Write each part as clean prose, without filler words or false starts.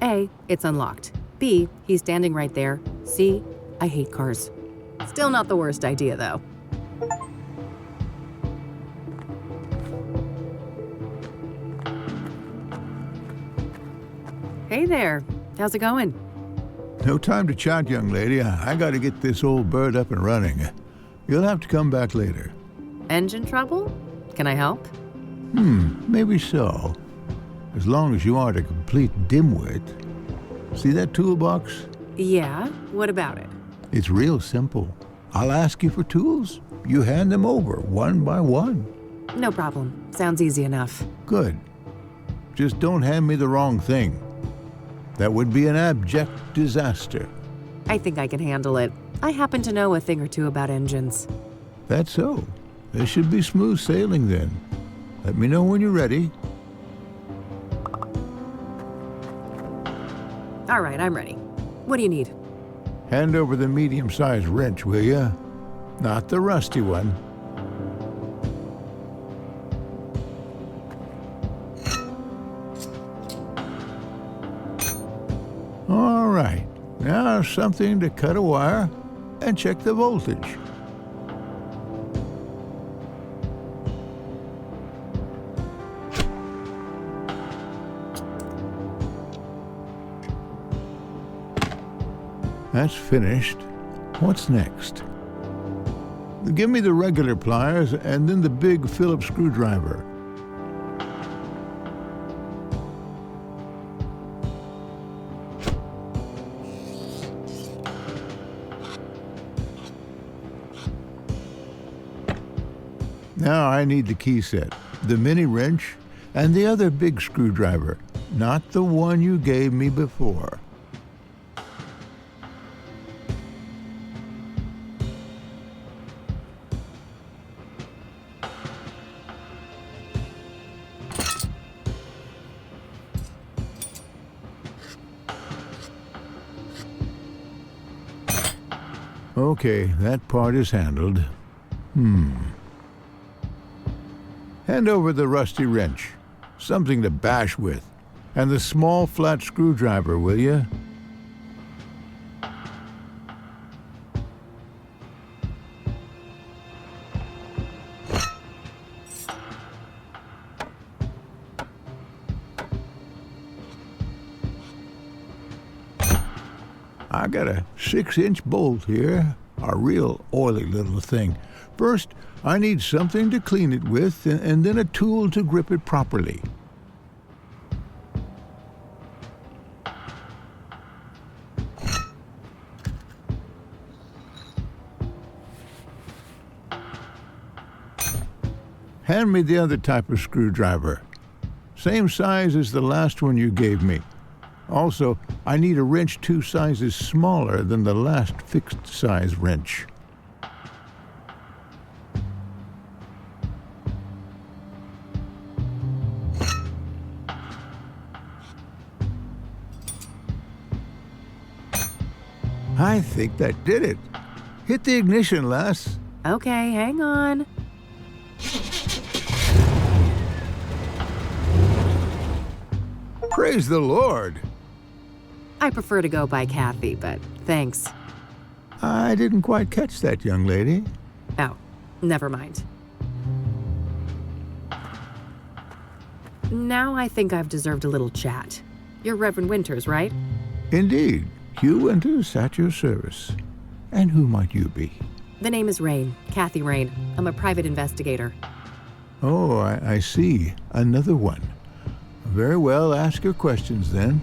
A, it's unlocked. B, he's standing right there. C, I hate cars. Still not the worst idea, though. Hey there. How's it going? No time to chat, young lady. I gotta get this old bird up and running. You'll have to come back later. Engine trouble? Can I help? Maybe so. As long as you aren't a complete dimwit. See that toolbox? Yeah, what about it? It's real simple. I'll ask you for tools. You hand them over, one by one. No problem. Sounds easy enough. Good. Just don't hand me the wrong thing. That would be an abject disaster. I think I can handle it. I happen to know a thing or two about engines. That's so. There should be smooth sailing then. Let me know when you're ready. All right, I'm ready. What do you need? Hand over the medium-sized wrench, will ya? Not the rusty one. All right. Now something to cut a wire and check the voltage. That's finished. What's next? Give me the regular pliers and then the big Phillips screwdriver. Now I need the key set, the mini wrench, and the other big screwdriver, not the one you gave me before. Okay, that part is handled. Hand over the rusty wrench, something to bash with, and the small flat screwdriver, will you? I got a 6-inch bolt here, a real oily little thing. First, I need something to clean it with, and then a tool to grip it properly. Hand me the other type of screwdriver. Same size as the last one you gave me. Also, I need a wrench 2 sizes smaller than the last fixed-size wrench. I think that did it. Hit the ignition, lass. Okay, hang on. Praise the Lord. I prefer to go by Kathy, but thanks. I didn't quite catch that, young lady. Oh, never mind. Now I think I've deserved a little chat. You're Reverend Winters, right? Indeed. Hugh Winters at your service. And who might you be? The name is Rain, Kathy Rain. I'm a private investigator. Oh, I see. Another one. Very well, ask your questions then.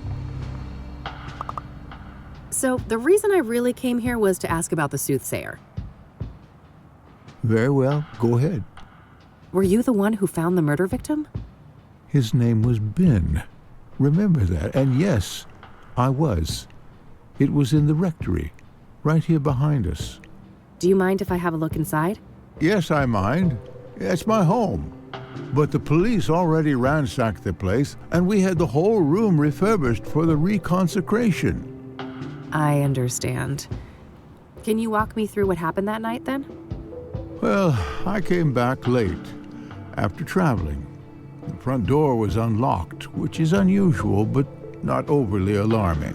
So, the reason I really came here was to ask about the Soothsayer. Very well, go ahead. Were you the one who found the murder victim? His name was Ben. Remember that. And yes, I was. It was in the rectory, right here behind us. Do you mind if I have a look inside? Yes, I mind. It's my home. But the police already ransacked the place, and we had the whole room refurbished for the reconsecration. I understand. Can you walk me through what happened that night, then? Well, I came back late, after traveling. The front door was unlocked, which is unusual, but not overly alarming.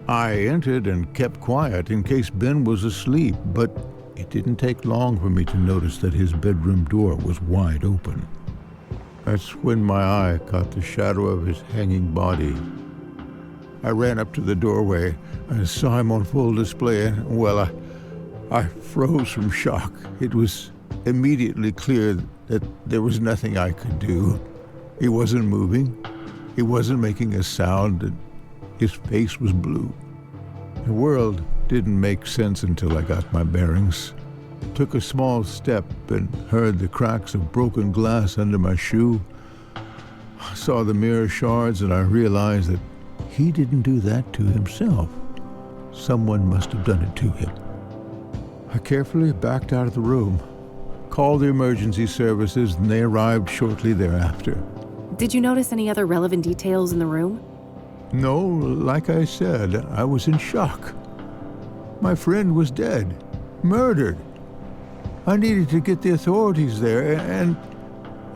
I entered and kept quiet in case Ben was asleep, but it didn't take long for me to notice that his bedroom door was wide open. That's when my eye caught the shadow of his hanging body. I ran up to the doorway and saw him on full display, and, well, I froze from shock. It was immediately clear that there was nothing I could do. He wasn't moving. He wasn't making a sound, and his face was blue. The world didn't make sense until I got my bearings. Took a small step and heard the cracks of broken glass under my shoe. I saw the mirror shards and I realized that he didn't do that to himself. Someone must have done it to him. I carefully backed out of the room, called the emergency services, and they arrived shortly thereafter. Did you notice any other relevant details in the room? No, like I said, I was in shock. My friend was dead, murdered. I needed to get the authorities there, and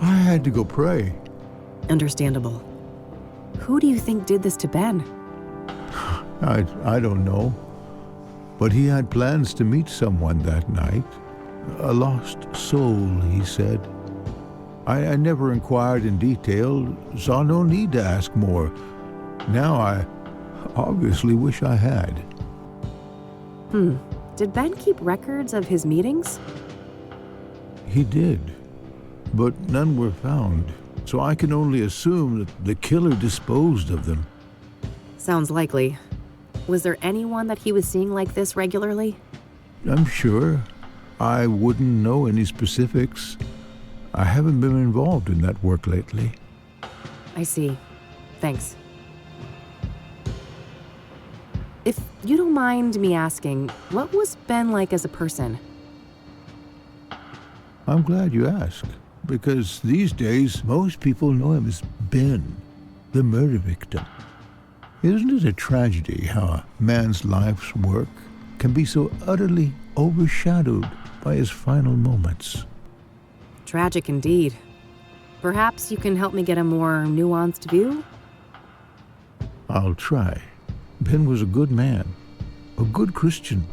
I had to go pray. Understandable. Who do you think did this to Ben? I don't know. But he had plans to meet someone that night. A lost soul, he said. I never inquired in detail, saw no need to ask more. Now I obviously wish I had. Did Ben keep records of his meetings? He did, but none were found, so I can only assume that the killer disposed of them. Sounds likely. Was there anyone that he was seeing like this regularly? I'm sure. I wouldn't know any specifics. I haven't been involved in that work lately. I see. Thanks. If you don't mind me asking, what was Ben like as a person? I'm glad you asked, because these days most people know him as Ben, the murder victim. Isn't it a tragedy how a man's life's work can be so utterly overshadowed by his final moments? Tragic indeed. Perhaps you can help me get a more nuanced view? I'll try. Ben was a good man, a good Christian,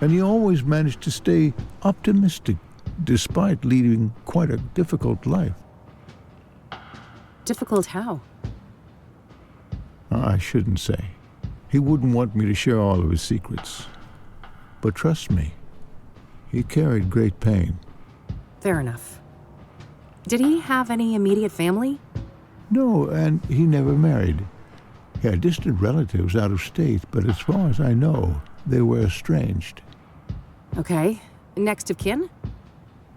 and he always managed to stay optimistic despite leading quite a difficult life. Difficult how? I shouldn't say. He wouldn't want me to share all of his secrets. But trust me, he carried great pain. Fair enough. Did he have any immediate family? No, and he never married. He had distant relatives out of state, but as far as I know, they were estranged. Okay. Next of kin?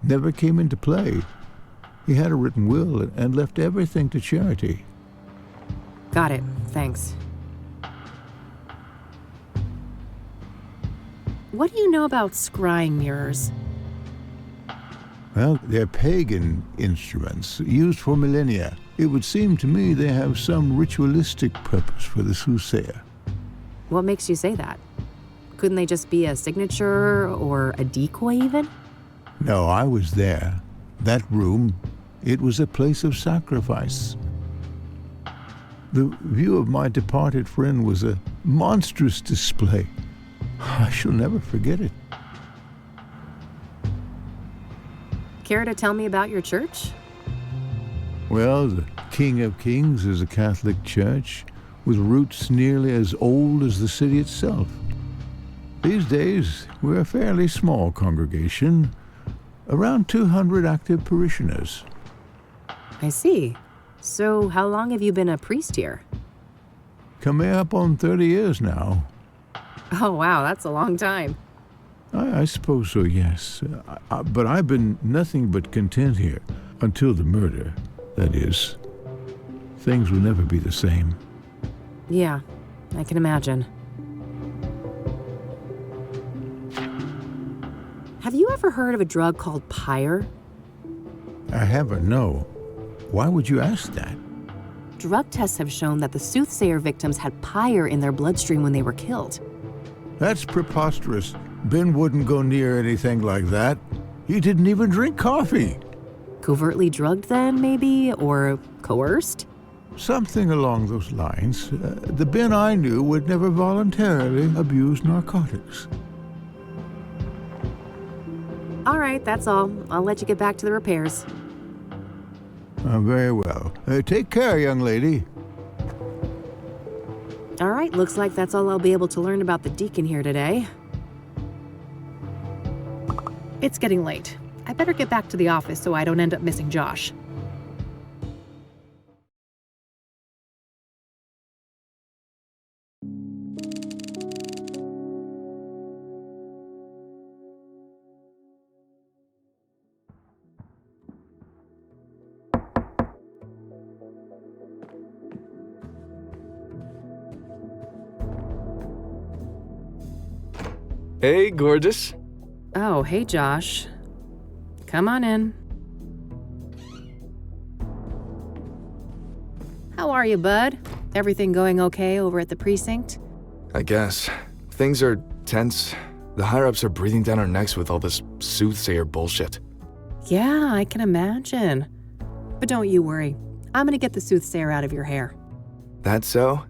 Never came into play. He had a written will and left everything to charity. Got it. Thanks. What do you know about scrying mirrors? Well, they're pagan instruments used for millennia. It would seem to me they have some ritualistic purpose for the Soothsayer. What makes you say that? Couldn't they just be a signature or a decoy even? No, I was there. That room, it was a place of sacrifice. The view of my departed friend was a monstrous display. I shall never forget it. Care to tell me about your church? Well, the King of Kings is a Catholic church with roots nearly as old as the city itself. These days, we're a fairly small congregation, around 200 active parishioners. I see. So how long have you been a priest here? Coming up on 30 years now. Oh wow, that's a long time. I suppose so, yes. But I've been nothing but content here until the murder, that is. Things will never be the same. Yeah, I can imagine. Have you ever heard of a drug called pyre? I haven't, no. Why would you ask that? Drug tests have shown that the Soothsayer victims had pyre in their bloodstream when they were killed. That's preposterous. Ben wouldn't go near anything like that. He didn't even drink coffee. Covertly drugged then, maybe? Or coerced? Something along those lines. The Ben I knew would never voluntarily abuse narcotics. All right, that's all. I'll let you get back to the repairs. Very well. Take care, young lady. All right, looks like that's all I'll be able to learn about the deacon here today. It's getting late. I better get back to the office so I don't end up missing Josh. Hey, gorgeous. Oh, hey, Josh. Come on in. How are you, bud? Everything going okay over at the precinct? I guess. Things are tense. The higher-ups are breathing down our necks with all this Soothsayer bullshit. Yeah, I can imagine. But don't you worry. I'm gonna get the Soothsayer out of your hair. That so?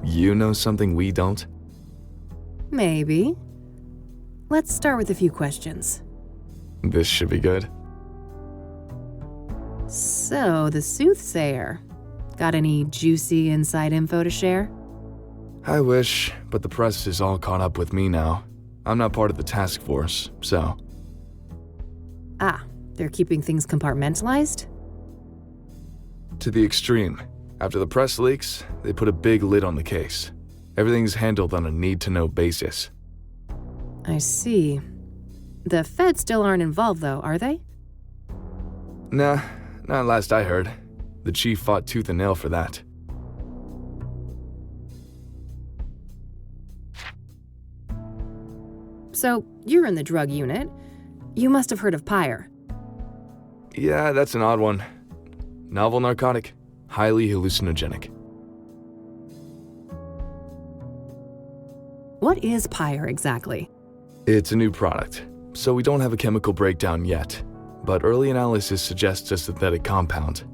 You know something we don't? Maybe. Let's start with a few questions. This should be good. So, the Soothsayer. Got any juicy inside info to share? I wish, but the press is all caught up with me now. I'm not part of the task force, so... Ah, they're keeping things compartmentalized? To the extreme. After the press leaks, they put a big lid on the case. Everything's handled on a need-to-know basis. I see. The feds still aren't involved, though, are they? Nah, not last I heard. The chief fought tooth and nail for that. So, you're in the drug unit. You must have heard of Pyre. Yeah, that's an odd one. Novel narcotic, highly hallucinogenic. What is Pyre exactly? It's a new product, so we don't have a chemical breakdown yet, but early analysis suggests a synthetic compound.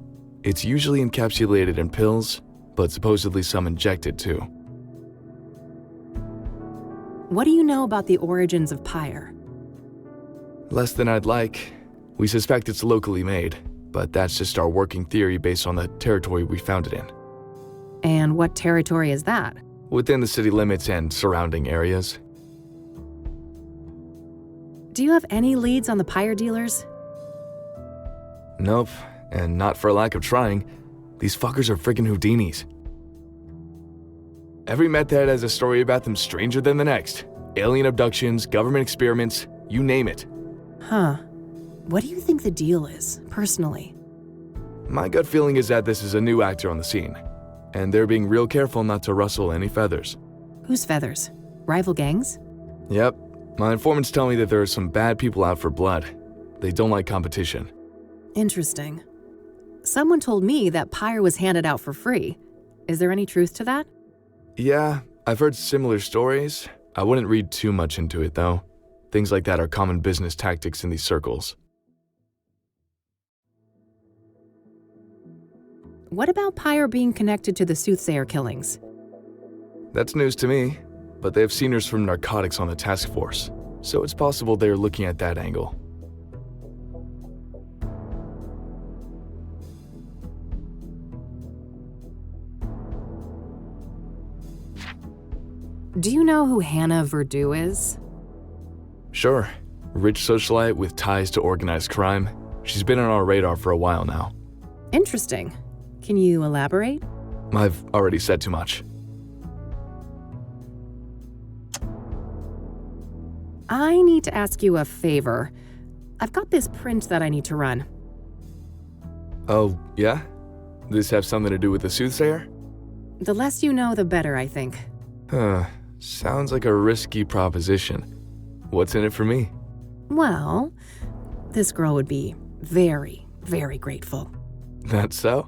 It's usually encapsulated in pills, but supposedly some injected too. What do you know about the origins of Pyre? Less than I'd like. We suspect it's locally made, but that's just our working theory based on the territory we found it in. And what territory is that? Within the city limits and surrounding areas. Do you have any leads on the Pyre dealers? Nope, and not for lack of trying. These fuckers are freaking Houdinis. Every meth head has a story about them stranger than the next. Alien abductions, government experiments, you name it. Huh. What do you think the deal is, personally? My gut feeling is that this is a new actor on the scene, and they're being real careful not to rustle any feathers. Whose feathers? Rival gangs? Yep, my informants tell me that there are some bad people out for blood. They don't like competition. Interesting. Someone told me that Pyre was handed out for free. Is there any truth to that? Yeah, I've heard similar stories. I wouldn't read too much into it, though. Things like that are common business tactics in these circles. What about Pyre being connected to the Soothsayer killings? That's news to me, but they have seniors from narcotics on the task force, so it's possible they're looking at that angle. Do you know who Hannah Verdew is? Sure, rich socialite with ties to organized crime. She's been on our radar for a while now. Interesting. Can you elaborate? I've already said too much. I need to ask you a favor. I've got this print that I need to run. Oh, yeah? This have something to do with the Soothsayer? The less you know, the better, I think. Sounds like a risky proposition. What's in it for me? Well, this girl would be very, very grateful. That's so?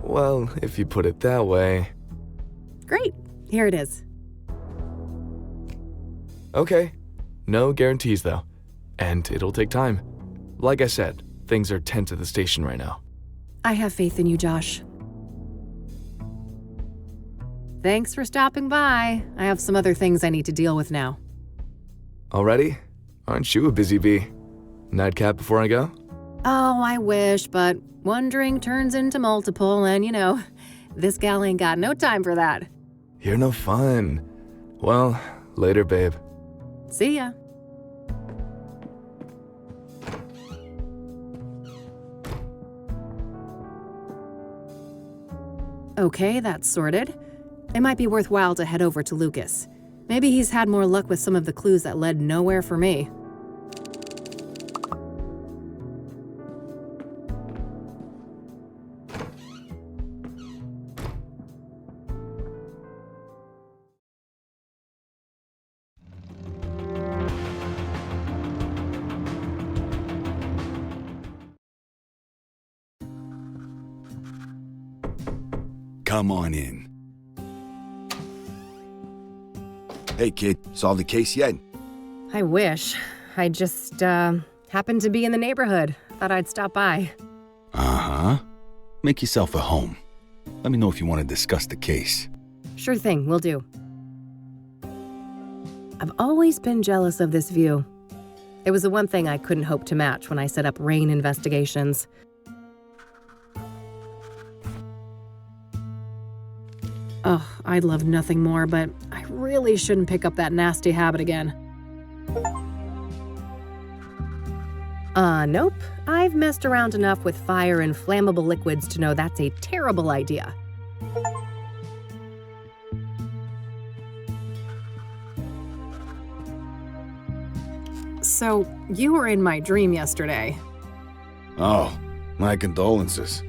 Well, if you put it that way... Great. Here it is. Okay. No guarantees, though. And it'll take time. Like I said, things are tense at the station right now. I have faith in you, Josh. Thanks for stopping by. I have some other things I need to deal with now. Already? Aren't you a busy bee? Nightcap before I go? Oh, I wish, but one drink turns into multiple, and this gal ain't got no time for that. You're no fun. Well, later, babe. See ya. Okay, that's sorted. It might be worthwhile to head over to Lucas. Maybe he's had more luck with some of the clues that led nowhere for me. Come on in. Hey, kid, solved the case yet? I wish. I just, happened to be in the neighborhood. Thought I'd stop by. Uh-huh. Make yourself at home. Let me know if you want to discuss the case. Sure thing, will do. I've always been jealous of this view. It was the one thing I couldn't hope to match when I set up Rain Investigations. Ugh, I'd love nothing more, but I really shouldn't pick up that nasty habit again. Nope. I've messed around enough with fire and flammable liquids to know that's a terrible idea. So, you were in my dream yesterday. Oh, my condolences.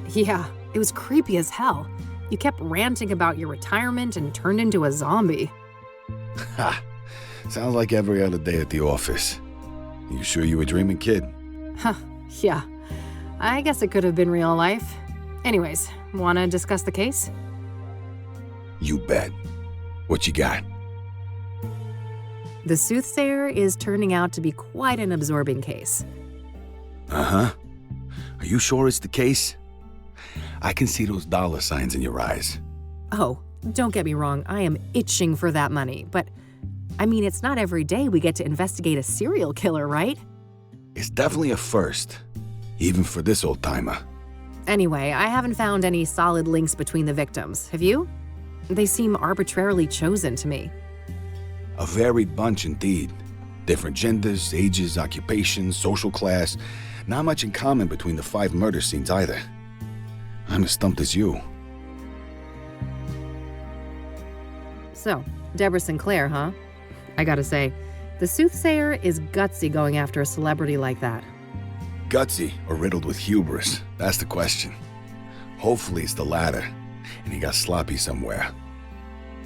Yeah, it was creepy as hell. You kept ranting about your retirement and turned into a zombie. Ha! Sounds like every other day at the office. You sure you were dreaming, kid? Huh, yeah. I guess it could have been real life. Anyways, wanna discuss the case? You bet. What you got? The Soothsayer is turning out to be quite an absorbing case. Uh-huh. Are you sure it's the case? I can see those dollar signs in your eyes. Oh, don't get me wrong, I am itching for that money, but I mean, it's not every day we get to investigate a serial killer, right? It's definitely a first, even for this old-timer. Anyway, I haven't found any solid links between the victims, have you? They seem arbitrarily chosen to me. A varied bunch indeed. Different genders, ages, occupations, social class. Not much in common between the 5 murder scenes either. I'm as stumped as you. So, Deborah Sinclair, huh? I gotta say, the Soothsayer is gutsy going after a celebrity like that. Gutsy or riddled with hubris? That's the question. Hopefully it's the latter, and he got sloppy somewhere.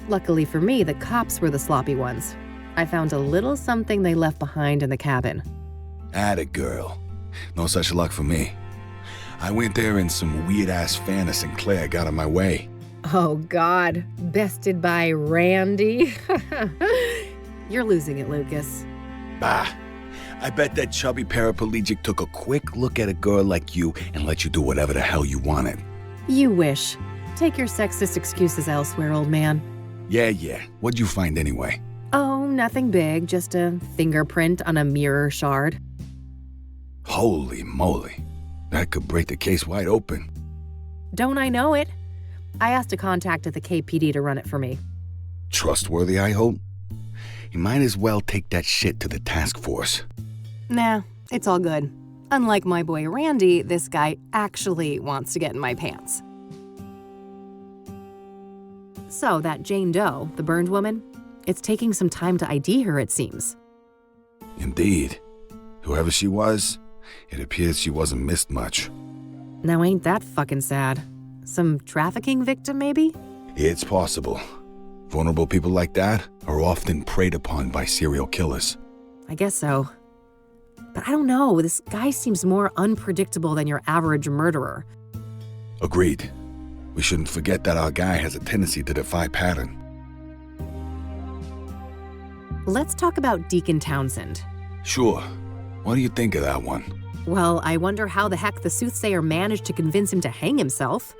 Luckily for me, the cops were the sloppy ones. I found a little something they left behind in the cabin. Atta girl. No such luck for me. I went there and some weird-ass fan of Sinclair got in my way. Oh God, bested by Randy? You're losing it, Lucas. Bah. I bet that chubby paraplegic took a quick look at a girl like you and let you do whatever the hell you wanted. You wish. Take your sexist excuses elsewhere, old man. Yeah. What'd you find anyway? Oh, nothing big, just a fingerprint on a mirror shard. Holy moly. That could break the case wide open. Don't I know it? I asked a contact at the KPD to run it for me. Trustworthy, I hope? You might as well take that shit to the task force. Nah, it's all good. Unlike my boy Randy, this guy actually wants to get in my pants. So, that Jane Doe, the burned woman, it's taking some time to ID her, it seems. Indeed. Whoever she was, it appears she wasn't missed much. Now ain't that fucking sad? Some trafficking victim, maybe? It's possible. Vulnerable people like that are often preyed upon by serial killers. I guess so. But I don't know, this guy seems more unpredictable than your average murderer. Agreed. We shouldn't forget that our guy has a tendency to defy pattern. Let's talk about Deacon Townsend. Sure. What do you think of that one? Well, I wonder how the heck the Soothsayer managed to convince him to hang himself.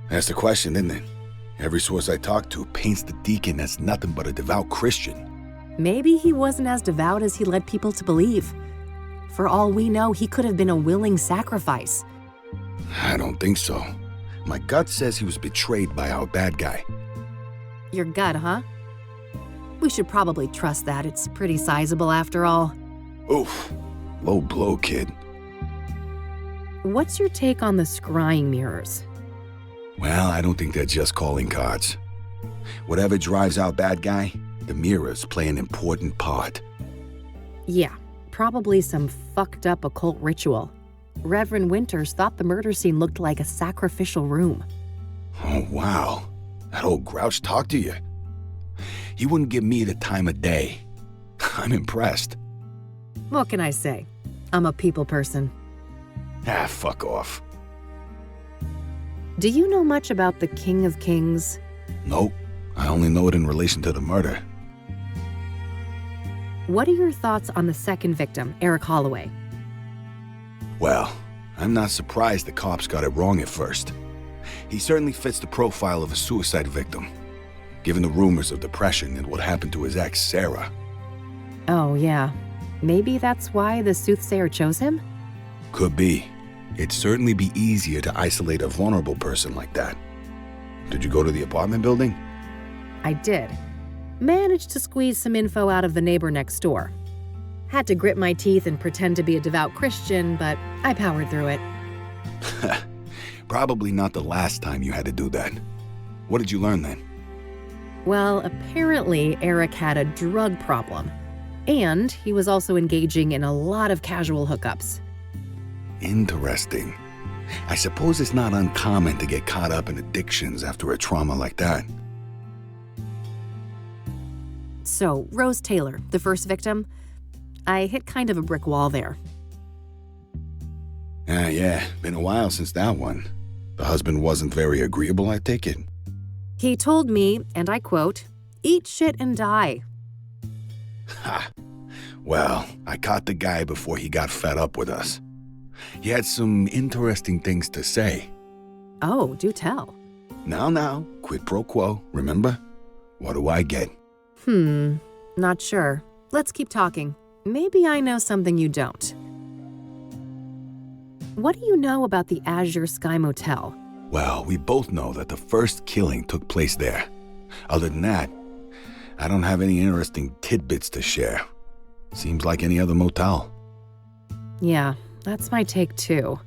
That's the question, isn't it? Every source I talk to paints the deacon as nothing but a devout Christian. Maybe he wasn't as devout as he led people to believe. For all we know, he could have been a willing sacrifice. I don't think so. My gut says he was betrayed by our bad guy. Your gut, huh? We should probably trust that. It's pretty sizable after all. Oof. Low blow, kid. What's your take on the scrying mirrors? Well, I don't think they're just calling cards. Whatever drives our bad guy, the mirrors play an important part. Yeah, probably some fucked up occult ritual. Reverend Winters thought the murder scene looked like a sacrificial room. Oh, wow. That old grouch talked to you. He wouldn't give me the time of day. I'm impressed. What can I say? I'm a people person. Ah, fuck off. Do you know much about the King of Kings? Nope. I only know it in relation to the murder. What are your thoughts on the second victim, Eric Holloway? Well, I'm not surprised the cops got it wrong at first. He certainly fits the profile of a suicide victim, given the rumors of depression and what happened to his ex, Sarah. Oh, yeah. Maybe that's why the Soothsayer chose him? Could be. It'd certainly be easier to isolate a vulnerable person like that. Did you go to the apartment building? I did. Managed to squeeze some info out of the neighbor next door. Had to grit my teeth and pretend to be a devout Christian, but I powered through it. Probably not the last time you had to do that. What did you learn then? Well, apparently Eric had a drug problem. And he was also engaging in a lot of casual hookups. Interesting. I suppose it's not uncommon to get caught up in addictions after a trauma like that. So, Rose Taylor, the first victim, I hit kind of a brick wall there. Yeah, been a while since that one. The husband wasn't very agreeable, I take it. He told me, and I quote, "Eat shit and die." Ha! Well, I caught the guy before he got fed up with us. He had some interesting things to say. Oh, do tell. Now, quid pro quo, remember? What do I get? Not sure. Let's keep talking. Maybe I know something you don't. What do you know about the Azure Sky Motel? Well, we both know that the first killing took place there. Other than that, I don't have any interesting tidbits to share. Seems like any other motel. Yeah, that's my take too.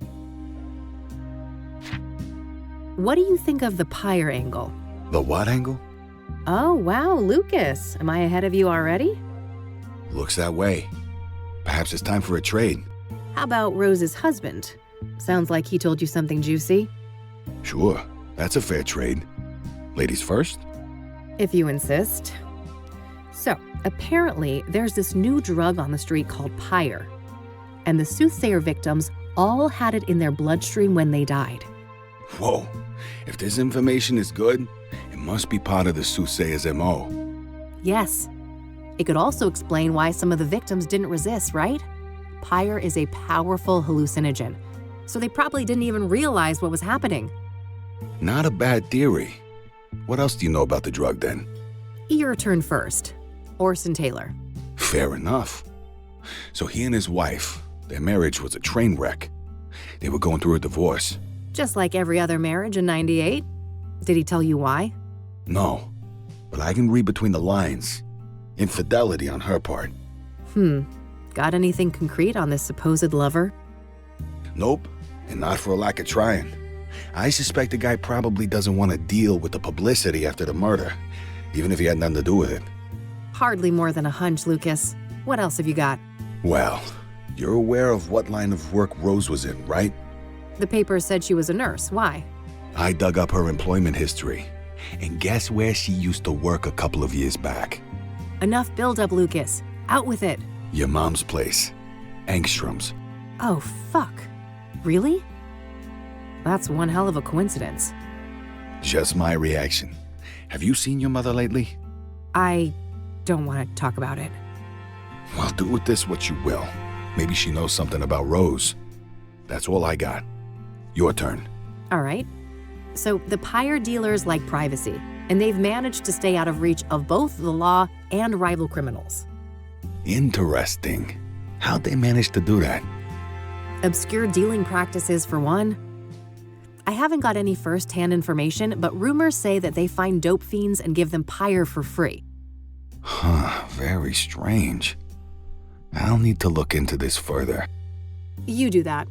What do you think of the pyre angle? The what angle? Oh, wow, Lucas. Am I ahead of you already? Looks that way. Perhaps it's time for a trade. How about Rose's husband? Sounds like he told you something juicy. Sure, that's a fair trade. Ladies first? If you insist. So, apparently, there's this new drug on the street called pyre. And the Soothsayer victims all had it in their bloodstream when they died. Whoa, if this information is good, it must be part of the Soothsayer's MO. Yes. It could also explain why some of the victims didn't resist, right? Pyre is a powerful hallucinogen, so they probably didn't even realize what was happening. Not a bad theory. What else do you know about the drug then? Your turn first. Orson Taylor. Fair enough. So he and his wife, their marriage was a train wreck. They were going through a divorce. Just like every other marriage in '98. Did he tell you why? No, but I can read between the lines. Infidelity on her part. Got anything concrete on this supposed lover? Nope, and not for a lack of trying. I suspect the guy probably doesn't want to deal with the publicity after the murder, even if he had nothing to do with it. Hardly more than a hunch, Lucas. What else have you got? Well, you're aware of what line of work Rose was in, right? The paper said she was a nurse. Why? I dug up her employment history, and guess where she used to work a couple of years back? Enough build-up, Lucas. Out with it. Your mom's place. Angstrom's. Oh, fuck. Really? That's one hell of a coincidence. Just my reaction. Have you seen your mother lately? I don't want to talk about it. Well, do with this what you will. Maybe she knows something about Rose. That's all I got. Your turn. All right. So the pyre dealers like privacy, and they've managed to stay out of reach of both the law and rival criminals. Interesting. How'd they manage to do that? Obscure dealing practices, for one. I haven't got any first-hand information, but rumors say that they find dope fiends and give them pyre for free. Huh, very strange. I'll need to look into this further. You do that.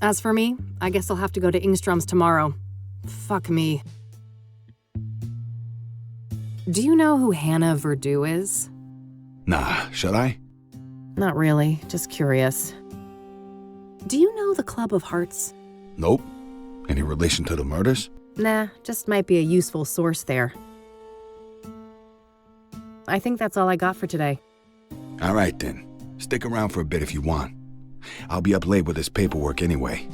As for me, I guess I'll have to go to Ingstrom's tomorrow. Fuck me. Do you know who Hannah Verdew is? Nah, should I? Not really, just curious. Do you know the Club of Hearts? Nope. Any relation to the murders? Nah, just might be a useful source there. I think that's all I got for today. All right then. Stick around for a bit if you want. I'll be up late with this paperwork anyway.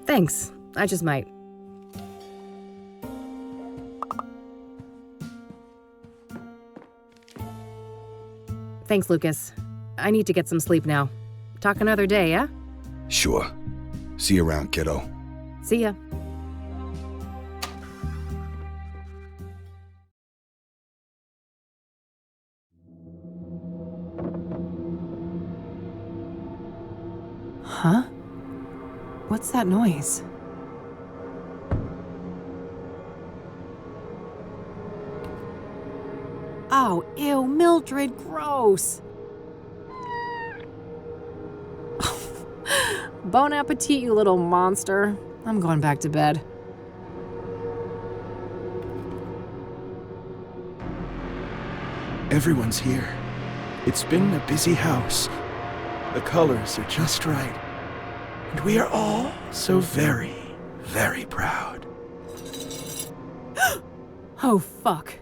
Thanks, I just might. Thanks, Lucas. I need to get some sleep now. Talk another day, yeah? Sure. See you around, kiddo. See ya. Huh? What's that noise? Oh, ew, Mildred, gross. Bon appetit, you little monster. I'm going back to bed. Everyone's here. It's been a busy house. The colors are just right. And we are all so very, very proud. Oh, fuck.